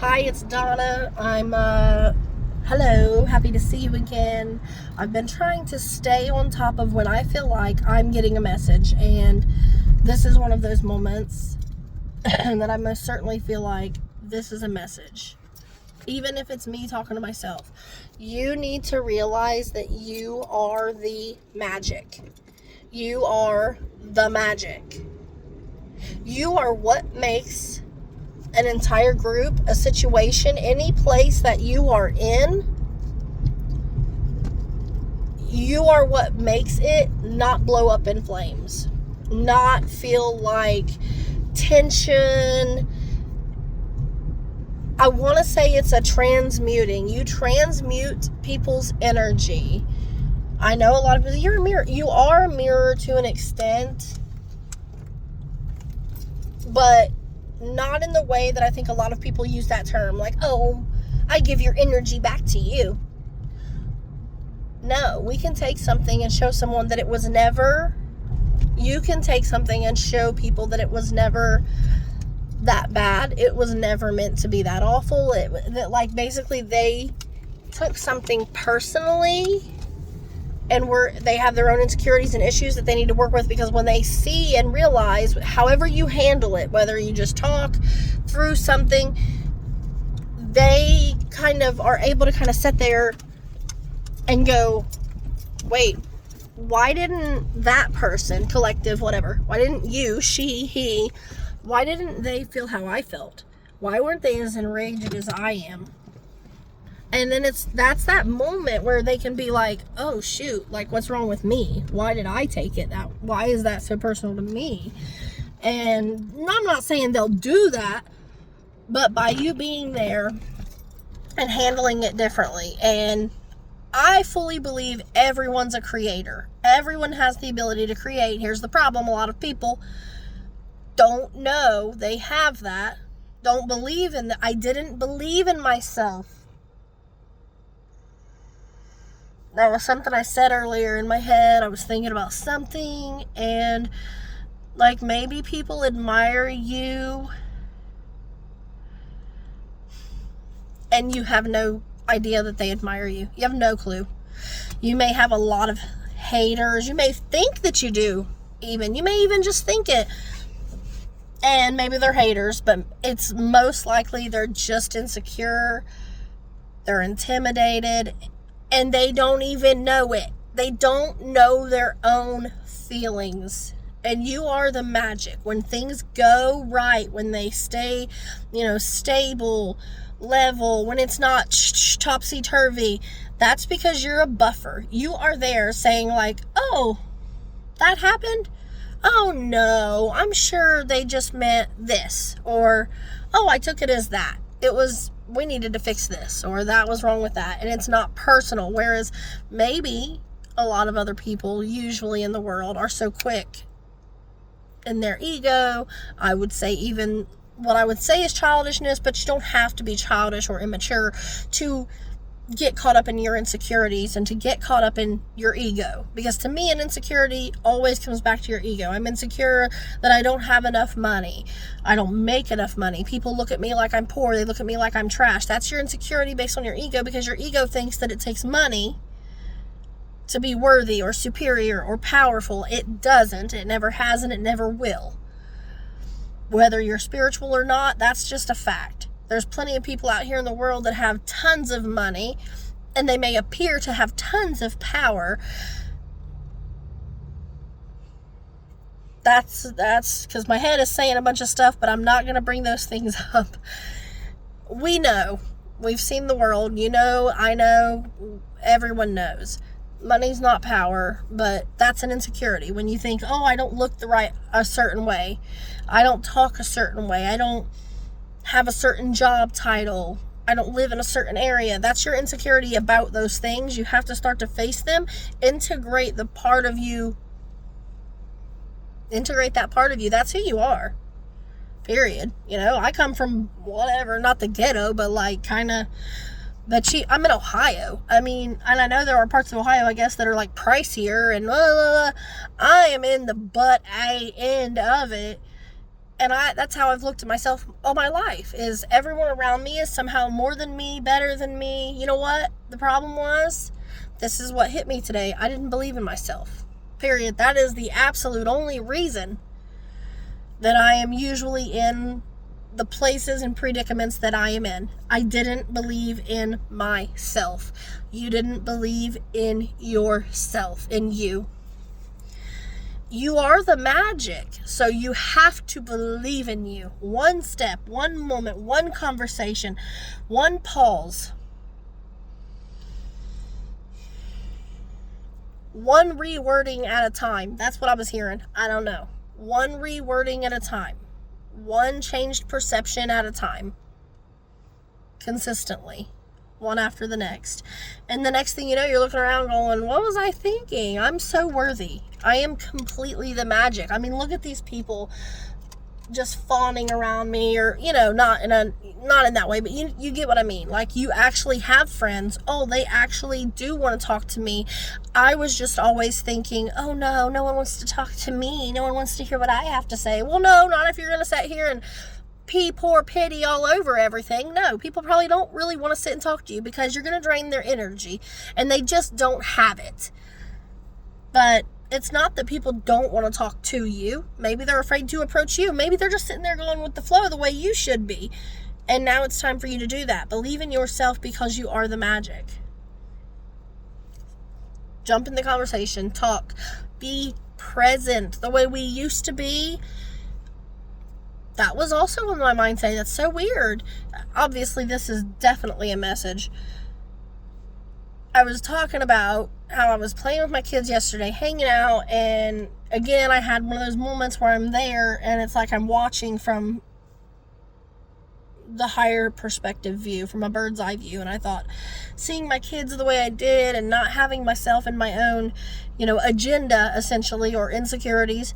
Hi, it's Donna. Hello, happy to see you again. I've been trying to stay on top of when I feel like I'm getting a message, and this is one of those moments that I most certainly feel like this is a message. Even if it's me talking to myself, you need to realize that you are the magic. You are the magic. You are what makes an entire group, a situation, any place that you are in, you are what makes it not blow up in flames, not feel like tension. I want to say it's a transmuting. You transmute people's energy. I know a lot of people, you're a mirror. You are a mirror to an extent, but not in the way that I think a lot of people use that term, like, oh, I give your energy back to you. No, we can take something and show someone that it was never, you can take something and show people that it was never that bad. It was never meant to be that awful. Like, basically they took something personally, and they have their own insecurities and issues that they need to work with, because when they see and realize, however you handle it, whether you just talk through something, they kind of are able to kind of sit there and go, wait, why didn't that person, collective, whatever, why didn't you, she, he, why didn't they feel how I felt? Why weren't they as enraged as I am? And then that's that moment where they can be like, oh shoot, like, what's wrong with me? Why did I take it that? Why is that so personal to me? And I'm not saying they'll do that, but by you being there and handling it differently. And I fully believe everyone's a creator. Everyone has the ability to create. Here's the problem: a lot of people don't know they have that. Don't believe in that. I didn't believe in myself. That was something I said earlier in my head. I was thinking about something, and like, maybe people admire you and you have no idea that they admire you. You have no clue. You may have a lot of haters. You may think that you do, even. You may even just think it. And maybe they're haters, but it's most likely they're just insecure. They're intimidated. And they don't even know it. They don't know their own feelings. And you are the magic. When things go right, when they stay, stable, level, when it's not topsy-turvy, that's because you're a buffer. You are there saying, like, oh, that happened? Oh no, I'm sure they just meant this. Or, oh, I took it as that. We needed to fix this, or that was wrong with that, and it's not personal. Whereas maybe a lot of other people, usually in the world, are so quick in their ego. I would say even what I would say is childishness, but you don't have to be childish or immature to get caught up in your insecurities and to get caught up in your ego. Because to me, an insecurity always comes back to your ego. I'm insecure that I don't have enough money. I don't make enough money. People look at me like I'm poor. They look at me like I'm trash. That's your insecurity based on your ego, because your ego thinks that it takes money to be worthy or superior or powerful. It doesn't. It never has, and it never will. Whether you're spiritual or not, that's just a fact. There's plenty of people out here in the world that have tons of money, and they may appear to have tons of power. That's because my head is saying a bunch of stuff, but I'm not going to bring those things up. We know. We've seen the world. You know, I know, everyone knows. Money's not power, but that's an insecurity. When you think, oh, I don't look a certain way. I don't talk a certain way. I don't have a certain job title. I don't live in a certain area. That's your insecurity about those things. You have to start to face them. Integrate that part of you. That's who you are. Period. I come from whatever, not the ghetto, but like kind of the cheap. I'm in Ohio. I mean, and I know there are parts of Ohio, I guess, that are like pricier, and I am in the butt end of it. And that's how I've looked at myself all my life, is everyone around me is somehow more than me, better than me. You know what? The problem was, this is what hit me today. I didn't believe in myself. Period. That is the absolute only reason that I am usually in the places and predicaments that I am in. I didn't believe in myself. You didn't believe in yourself, in you. You are the magic, so you have to believe in you. One step, one moment, one conversation, one pause, one rewording at a time. That's what I was hearing. I don't know. One rewording at a time. One changed perception at a time. Consistently. One after the next. And the next thing you know, you're looking around going, what was I thinking? I'm so worthy. I am completely the magic. I mean, look at these people just fawning around me, or, not in that way, but you get what I mean. Like, you actually have friends. Oh, they actually do want to talk to me. I was just always thinking, oh no, no one wants to talk to me. No one wants to hear what I have to say. Well, no, not if you're going to sit here and pour pity all over everything. No, people probably don't really want to sit and talk to you because you're going to drain their energy and they just don't have it. But it's not that people don't want to talk to you. Maybe they're afraid to approach you. Maybe they're just sitting there going with the flow the way you should be. And now it's time for you to do that. Believe in yourself because you are the magic. Jump in the conversation. Talk. Be present the way we used to be. That was also in my mind saying, that's so weird. Obviously, this is definitely a message. I was talking about how I was playing with my kids yesterday, hanging out, and again, I had one of those moments where I'm there, and it's like I'm watching from the higher perspective view, from a bird's eye view, and I thought, seeing my kids the way I did, and not having myself and my own, agenda, essentially, or insecurities,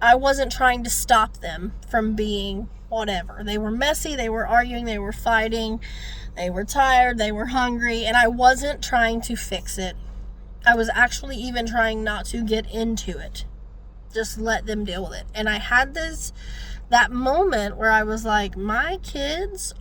I wasn't trying to stop them from being whatever. They were messy, they were arguing, they were fighting, they were tired, they were hungry, and I wasn't trying to fix it. I was actually even trying not to get into it. Just let them deal with it. And I had that moment where I was like, my kids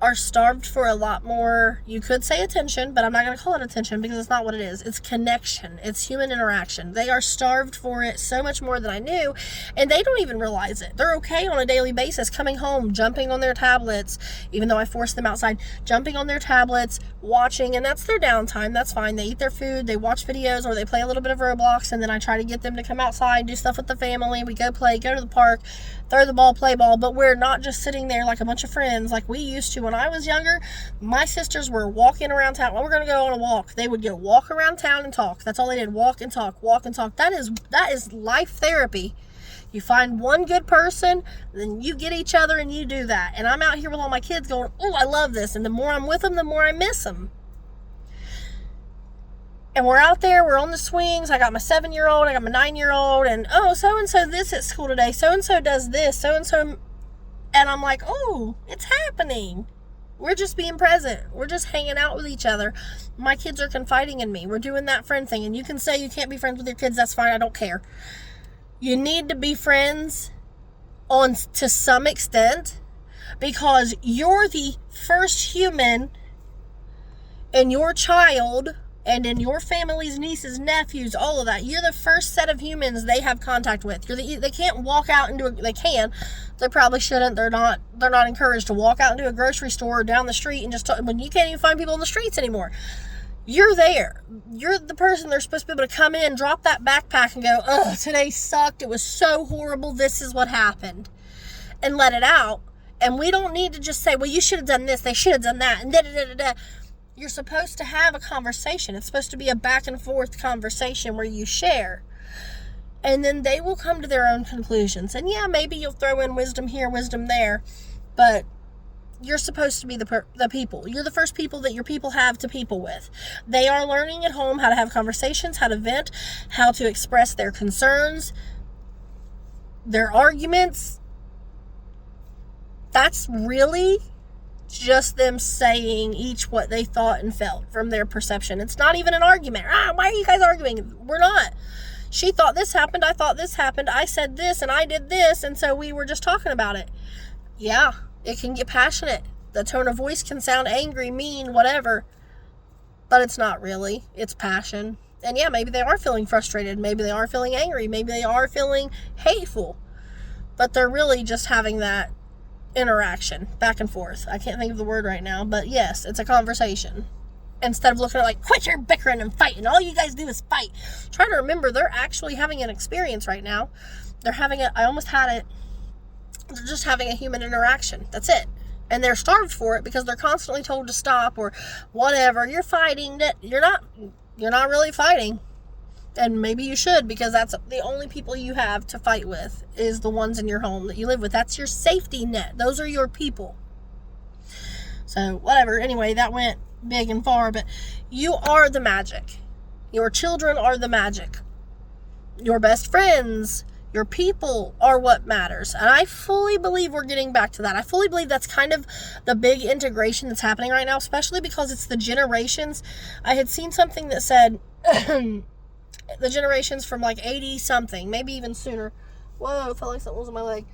are starved for a lot more, you could say attention, but I'm not going to call it attention because it's not what it is. It's connection. It's human interaction. They are starved for it so much more than I knew, and they don't even realize it. They're okay on a daily basis coming home, jumping on their tablets, even though I force them outside, jumping on their tablets, watching, and that's their downtime. That's fine. They eat their food, they watch videos, or they play a little bit of Roblox, and then I try to get them to come outside, do stuff with the family. We go play, go to the park, throw the ball, play ball, but we're not just sitting there like a bunch of friends like we used to when I was younger. My sisters were walking around town. Well, we're going to go on a walk. They would go walk around town and talk. That's all they did. Walk and talk, walk and talk. That is life therapy. You find one good person, then you get each other and you do that. And I'm out here with all my kids going, oh, I love this. And the more I'm with them, the more I miss them. And we're out there, we're on the swings. I got my 7-year-old, I got my 9-year-old, and oh, so-and-so this at school today. So-and-so does this, so-and-so. And I'm like, oh, it's happening. We're just being present. We're just hanging out with each other. My kids are confiding in me. We're doing that friend thing. And you can say you can't be friends with your kids. That's fine. I don't care. You need to be friends to some extent because you're the first human in your child and in your family's nieces, nephews, all of that. You're the first set of humans they have contact with. They can't walk out into they can. They probably shouldn't. They're not encouraged to walk out into a grocery store or down the street and just talk, when you can't even find people in the streets anymore. You're there. You're the person they're supposed to be able to come in, drop that backpack and go, oh, today sucked. It was so horrible. This is what happened. And let it out. And we don't need to just say, well, you should have done this. They should have done that. And da-da-da-da-da. You're supposed to have a conversation. It's supposed to be a back and forth conversation where you share. And then they will come to their own conclusions. And yeah, maybe you'll throw in wisdom here, wisdom there. But you're supposed to be the people. You're the first people that your people have to people with. They are learning at home how to have conversations, how to vent, how to express their concerns, their arguments. That's really just them saying each what they thought and felt from their perception. It's not even an argument. Why are you guys arguing? We're not. She thought this happened, I thought this happened, I said this, and I did this, and so we were just talking about it. Yeah, it can get passionate. The tone of voice can sound angry, mean, whatever, but it's not really. It's passion. And yeah, maybe they are feeling frustrated, maybe they are feeling angry, maybe they are feeling hateful, but they're really just having that interaction back and forth. I can't think of the word right now, but yes, it's a conversation. Instead of looking at like, quit your bickering and fighting, all you guys do is fight. Try to remember they're actually having an experience right now. They're having a, I almost had it, they're just having a human interaction. That's it. And they're starved for it because they're constantly told to stop or whatever. You're fighting. That you're not really fighting. And maybe you should, because that's the only people you have to fight with is the ones in your home that you live with. That's your safety net. Those are your people. So whatever. Anyway, that went big and far, but you are the magic. Your children are the magic. Your best friends, your people are what matters. And I fully believe we're getting back to that. I fully believe that's kind of the big integration that's happening right now, especially because it's the generations. I had seen something that said the generations from like 80 something, maybe even sooner. Whoa, I felt like something was on my leg.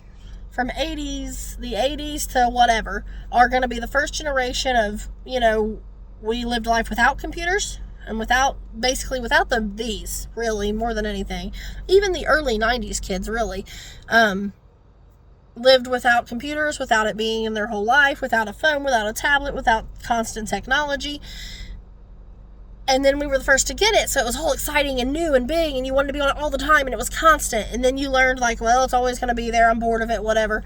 From the 80s to whatever, are going to be the first generation of, we lived life without computers and without these, really, more than anything. Even the early 90s kids, really, lived without computers, without it being in their whole life, without a phone, without a tablet, without constant technology. And then we were the first to get it, so it was all exciting and new and big, and you wanted to be on it all the time, and it was constant. And then you learned, like, well, it's always going to be there, I'm bored of it, whatever.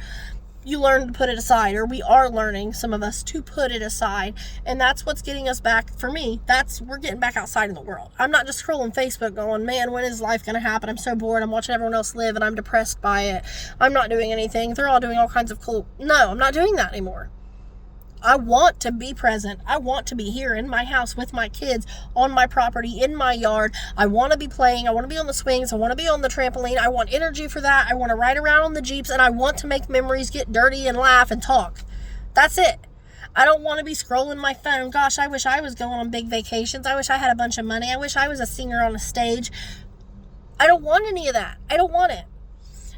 You learned to put it aside, or we are learning, some of us, to put it aside. And that's what's getting us back, for me, we're getting back outside in the world. I'm not just scrolling Facebook going, man, when is life going to happen? I'm so bored, I'm watching everyone else live, and I'm depressed by it. I'm not doing anything. They're all doing all kinds of cool... No, I'm not doing that anymore. I want to be present. I want to be here in my house with my kids, on my property, in my yard. I want to be playing. I want to be on the swings. I want to be on the trampoline. I want energy for that. I want to ride around on the Jeeps, and I want to make memories, get dirty, and laugh and talk. That's it. I don't want to be scrolling my phone. Gosh, I wish I was going on big vacations. I wish I had a bunch of money. I wish I was a singer on a stage. I don't want any of that. I don't want it.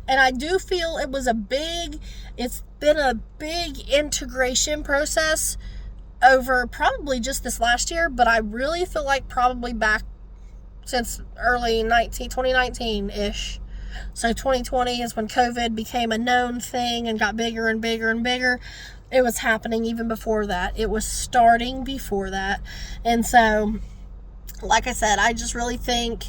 And I do feel it's been a big integration process over probably just this last year, but I really feel like probably back since early 2019-ish. So 2020 is when COVID became a known thing and got bigger and bigger and bigger. It was happening even before that. It was starting before that. And so, like I said, I just really think...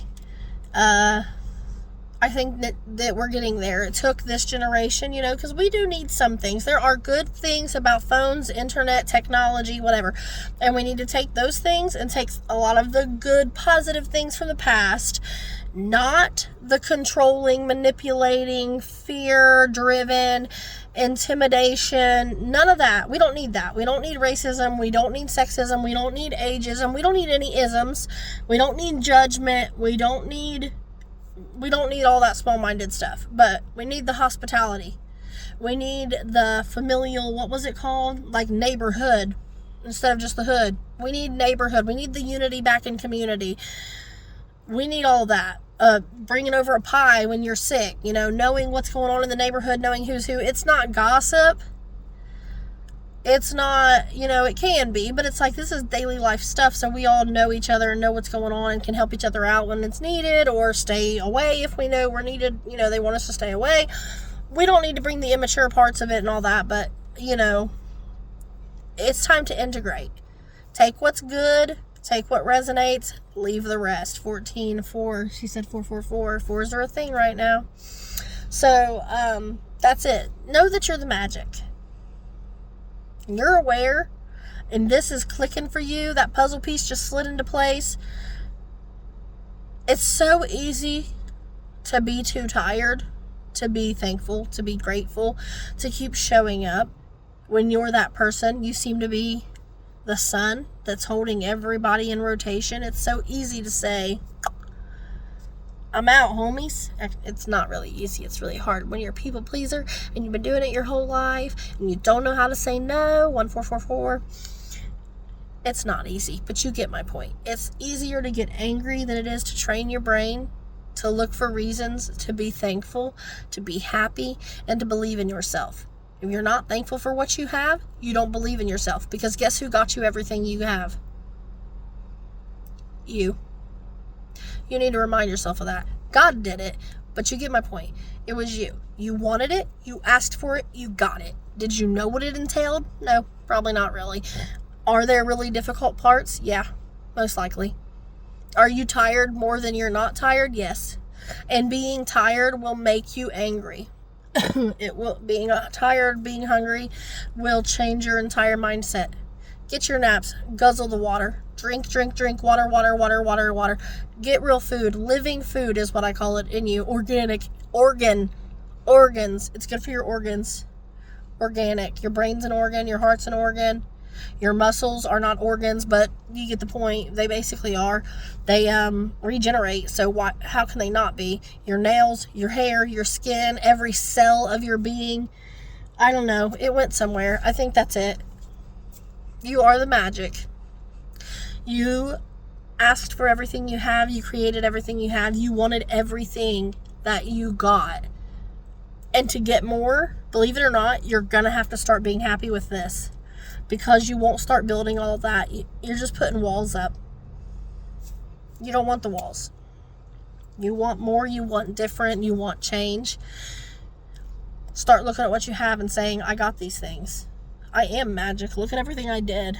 I think that we're getting there. It took this generation, because we do need some things. There are good things about phones, internet, technology, whatever. And we need to take those things and take a lot of the good, positive things from the past, not the controlling, manipulating, fear-driven, intimidation, none of that. We don't need that. We don't need racism. We don't need sexism. We don't need ageism. We don't need any isms. We don't need judgment. We don't need all that small-minded stuff, but we need the hospitality. We need the familial, what was it called? Like neighborhood instead of just the hood. We need neighborhood. We need the unity back in community. We need all that. Bringing over a pie when you're sick, knowing what's going on in the neighborhood, knowing who's who. It's not gossip. It's not, it can be, but it's like, this is daily life stuff, so we all know each other and know what's going on and can help each other out when it's needed, or stay away if we know we're needed, they want us to stay away. We don't need to bring the immature parts of it and all that, but, it's time to integrate. Take what's good, take what resonates, leave the rest. 14-4, she said 444. Fours are a thing right now. So, that's it. Know that you're the magic. You're aware, and this is clicking for you. That puzzle piece just slid into place. It's so easy to be too tired, to be thankful, to be grateful, to keep showing up. When you're that person, you seem to be the sun that's holding everybody in rotation. It's so easy to say, I'm out, homies. It's not really easy. It's really hard when you're a people pleaser and you've been doing it your whole life and you don't know how to say no. 1444. It's not easy, but you get my point. It's easier to get angry than it is to train your brain to look for reasons to be thankful, to be happy, and to believe in yourself. If you're not thankful for what you have, you don't believe in yourself, because guess who got you everything you have? You. You need to remind yourself of that. God did it, but you get my point. It was you. You wanted it, you asked for it, you got it. Did you know what it entailed? No, probably not really. Are there really difficult parts? Yeah, most likely. Are you tired more than you're not tired? Yes. And being tired will make you angry. It will. Being tired, being hungry will change your entire mindset. Get your naps. Guzzle the water. Drink. Water. Get real food. Living food is what I call it in you. Organic. Organs. It's good for your organs. Organic. Your brain's an organ. Your heart's an organ. Your muscles are not organs, but you get the point. They basically are. They regenerate, so how can they not be? Your nails, your hair, your skin, every cell of your being. I don't know. It went somewhere. I think that's it. You are the magic. You asked for everything you have. You created everything you have. You wanted everything that you got. And to get more, believe it or not, you're going to have to start being happy with this. Because you won't start building all that. You're just putting walls up. You don't want the walls. You want more, you want different, you want change. Start looking at what you have and saying, I got these things. I am magic. Look at everything I did.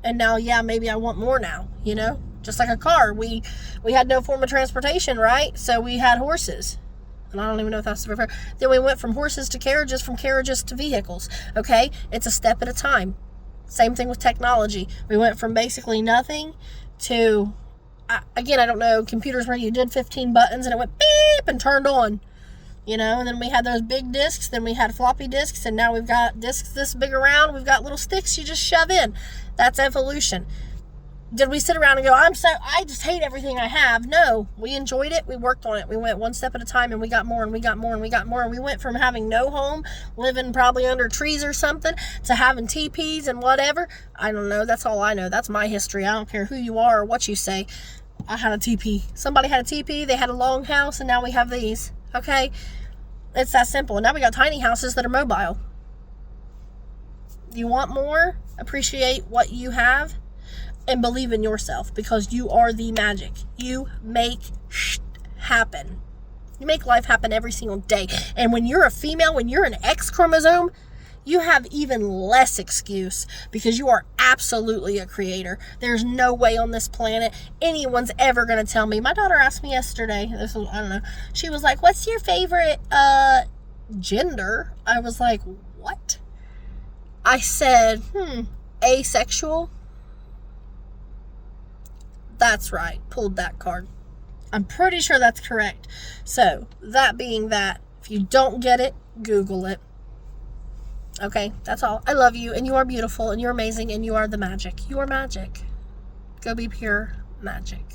And now, yeah, maybe I want more now, you know? Just like a car. We had no form of transportation, right? So we had horses. And I don't even know if that's the refer. Then we went from horses to carriages, from carriages to vehicles. Okay? It's a step at a time. Same thing with technology. We went from basically nothing to, again, I don't know, computers where you did 15 buttons and it went beep and turned on. You know, and then we had those big discs, then we had floppy disks, and now we've got discs this big around. We've got little sticks you just shove in. That's evolution. Did we sit around and go, I just hate everything I have? No, we enjoyed it. We worked on it. We went one step at a time, and we got more, and we got more, and we got more. And we went from having no home, living probably under trees or something, to having teepees and whatever. I don't know. That's all I know. That's my history. I don't care who you are or what you say. I had a teepee. Somebody had a teepee. They had a long house, and now we have these. Okay? It's that simple. And now we got tiny houses that are mobile. You want more? Appreciate what you have. And believe in yourself, because you are the magic. You make happen. You make life happen every single day. And when you're a female, when you're an X chromosome, you have even less excuse, because you are absolutely a creator. There's no way on this planet anyone's ever going to tell me. My daughter asked me yesterday, I don't know, she was like, what's your favorite gender? I was like, what? I said, asexual. That's right. Pulled that card. I'm pretty sure that's correct. So, that being that, if you don't get it, Google it. Okay, that's all. I love you, and you are beautiful, and you're amazing, and you are the magic. You are magic. Go be pure magic.